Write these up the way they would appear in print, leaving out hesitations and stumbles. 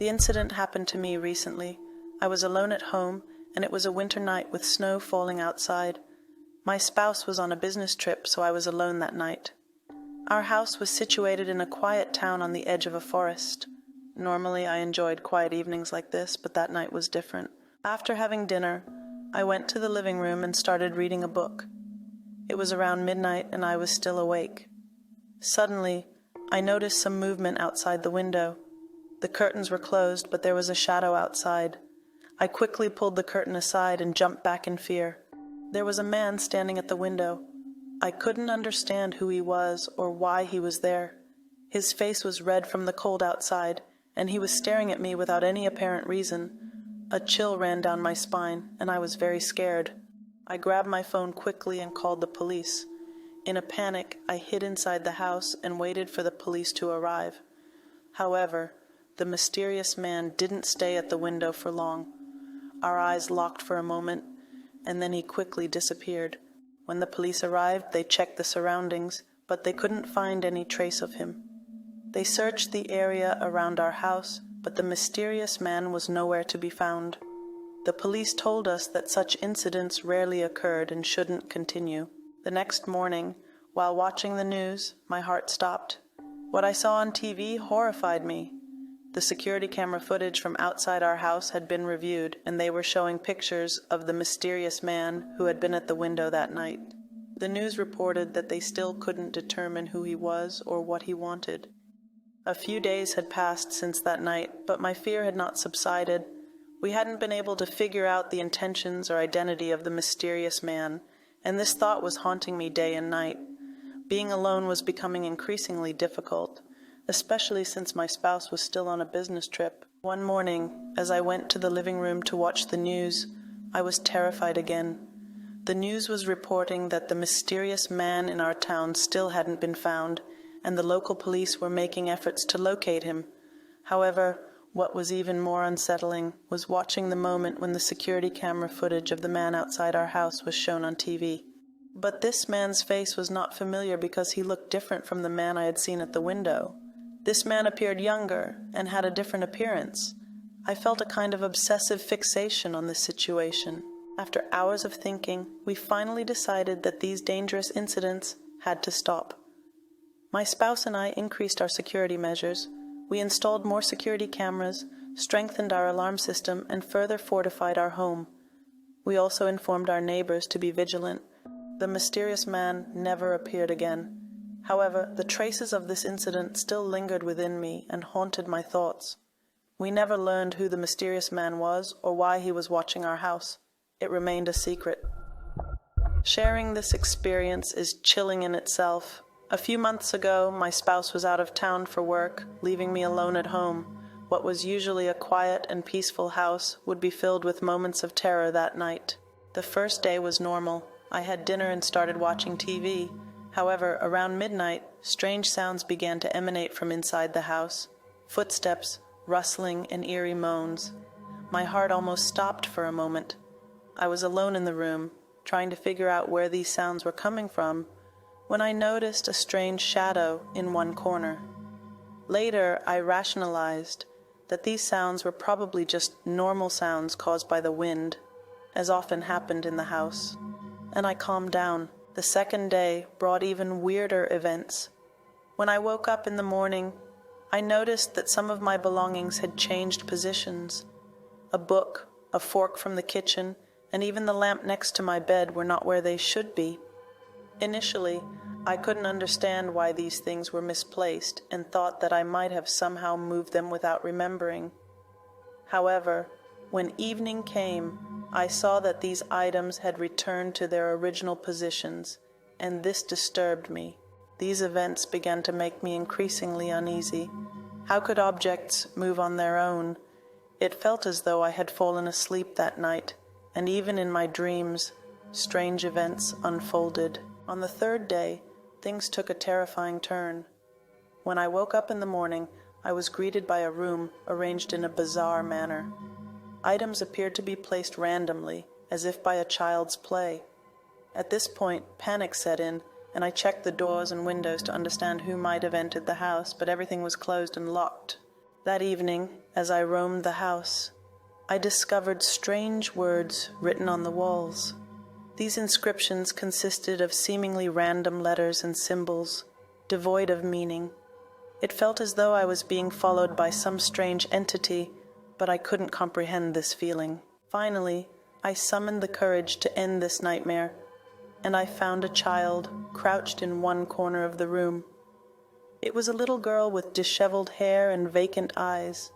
The incident happened to me recently. I was alone at home, and it was a winter night with snow falling outside. My spouse was on a business trip, so I was alone that night. Our house was situated in a quiet town on the edge of a forest. Normally, I enjoyed quiet evenings like this, but that night was different. After having dinner, I went to the living room and started reading a book. It was around midnight, and I was still awake. Suddenly, I noticed some movement outside the window. The curtains were closed, but there was a shadow outside. I quickly pulled the curtain aside and jumped back in fear. There was a man standing at the window. I couldn't understand who he was or why he was there. His face was red from the cold outside, and he was staring at me without any apparent reason. A chill ran down my spine, and I was very scared. I grabbed my phone quickly and called the police. In a panic, I hid inside the house and waited for the police to arrive. However, the mysterious man didn't stay at the window for long. Our eyes locked for a moment, and then he quickly disappeared. When the police arrived, they checked the surroundings, but they couldn't find any trace of him. They searched the area around our house, but the mysterious man was nowhere to be found. The police told us that such incidents rarely occurred and shouldn't continue. The next morning, while watching the news, my heart stopped. What I saw on TV horrified me. The security camera footage from outside our house had been reviewed, and they were showing pictures of the mysterious man who had been at the window that night. The news reported that they still couldn't determine who he was or what he wanted. A few days had passed since that night, but my fear had not subsided. We hadn't been able to figure out the intentions or identity of the mysterious man, and this thought was haunting me day and night. Being alone was becoming increasingly difficult, especially since my spouse was still on a business trip. One morning, as I went to the living room to watch the news, I was terrified again. The news was reporting that the mysterious man in our town still hadn't been found, and the local police were making efforts to locate him. However, what was even more unsettling was watching the moment when the security camera footage of the man outside our house was shown on TV. But this man's face was not familiar because he looked different from the man I had seen at the window. This man appeared younger and had a different appearance. I felt a kind of obsessive fixation on this situation. After hours of thinking, we finally decided that these dangerous incidents had to stop. My spouse and I increased our security measures. We installed more security cameras, strengthened our alarm system, and further fortified our home. We also informed our neighbors to be vigilant. The mysterious man never appeared again. However, the traces of this incident still lingered within me and haunted my thoughts. We never learned who the mysterious man was or why he was watching our house. It remained a secret. Sharing this experience is chilling in itself. A few months ago, my spouse was out of town for work, leaving me alone at home. What was usually a quiet and peaceful house would be filled with moments of terror that night. The first day was normal. I had dinner and started watching TV. However, around midnight, strange sounds began to emanate from inside the house. Footsteps, rustling, and eerie moans. My heart almost stopped for a moment. I was alone in the room, trying to figure out where these sounds were coming from, when I noticed a strange shadow in one corner. Later, I rationalized that these sounds were probably just normal sounds caused by the wind, as often happened in the house, and I calmed down. The second day brought even weirder events. When I woke up in the morning, I noticed that some of my belongings had changed positions. A book, a fork from the kitchen, and even the lamp next to my bed were not where they should be. Initially, I couldn't understand why these things were misplaced and thought that I might have somehow moved them without remembering. However, when evening came, I saw that these items had returned to their original positions, and this disturbed me. These events began to make me increasingly uneasy. How could objects move on their own? It felt as though I had fallen asleep that night, and even in my dreams, strange events unfolded. On the third day, things took a terrifying turn. When I woke up in the morning, I was greeted by a room arranged in a bizarre manner. Items appeared to be placed randomly, as if by a child's play. At this point, panic set in, and I checked the doors and windows to understand who might have entered the house, but everything was closed and locked. That evening, as I roamed the house, I discovered strange words written on the walls. These inscriptions consisted of seemingly random letters and symbols, devoid of meaning. It felt as though I was being followed by some strange entity, but I couldn't comprehend this feeling. Finally, I summoned the courage to end this nightmare, and I found a child crouched in one corner of the room. It was a little girl with disheveled hair and vacant eyes.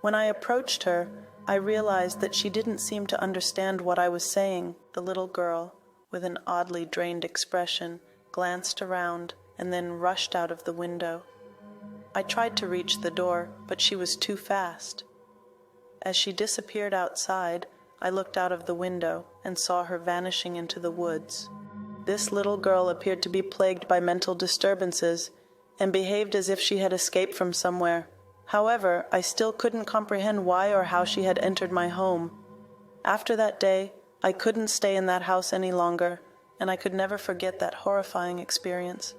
When I approached her, I realized that she didn't seem to understand what I was saying. The little girl, with an oddly drained expression, glanced around and then rushed out of the window. I tried to reach the door, but she was too fast. As she disappeared outside, I looked out of the window and saw her vanishing into the woods. This little girl appeared to be plagued by mental disturbances and behaved as if she had escaped from somewhere. However, I still couldn't comprehend why or how she had entered my home. After that day, I couldn't stay in that house any longer, and I could never forget that horrifying experience.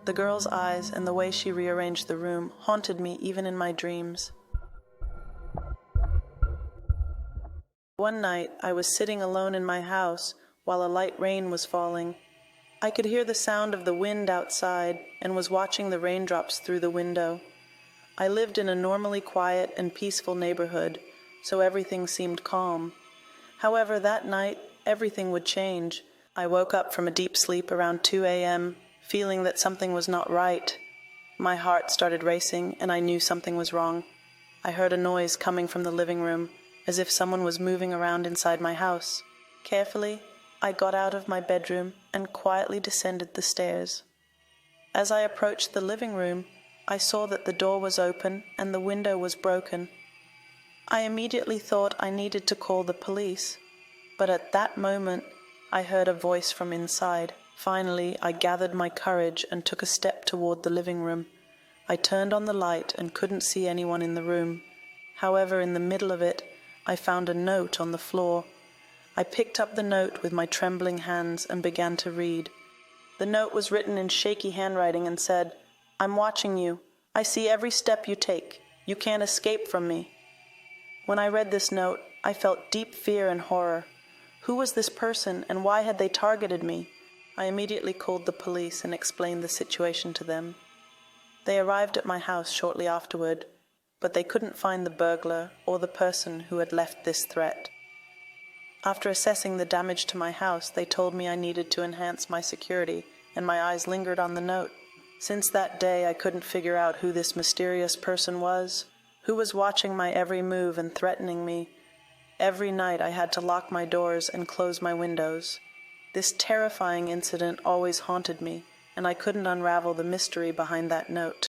The girl's eyes and the way she rearranged the room haunted me even in my dreams. One night, I was sitting alone in my house while a light rain was falling. I could hear the sound of the wind outside and was watching the raindrops through the window. I lived in a normally quiet and peaceful neighborhood, so everything seemed calm. However, that night, everything would change. I woke up from a deep sleep around 2 a.m., feeling that something was not right. My heart started racing, and I knew something was wrong. I heard a noise coming from the living room, as if someone was moving around inside my house. Carefully, I got out of my bedroom and quietly descended the stairs. As I approached the living room, I saw that the door was open and the window was broken. I immediately thought I needed to call the police, but at that moment, I heard a voice from inside. Finally, I gathered my courage and took a step toward the living room. I turned on the light and couldn't see anyone in the room. However, in the middle of it, I found a note on the floor. I picked up the note with my trembling hands and began to read. The note was written in shaky handwriting and said, "I'm watching you. I see every step you take. You can't escape from me." When I read this note, I felt deep fear and horror. Who was this person and why had they targeted me? I immediately called the police and explained the situation to them. They arrived at my house shortly afterward, but they couldn't find the burglar or the person who had left this threat. After assessing the damage to my house, they told me I needed to enhance my security, and my eyes lingered on the note. Since that day, I couldn't figure out who this mysterious person was, who was watching my every move and threatening me. Every night I had to lock my doors and close my windows. This terrifying incident always haunted me, and I couldn't unravel the mystery behind that note.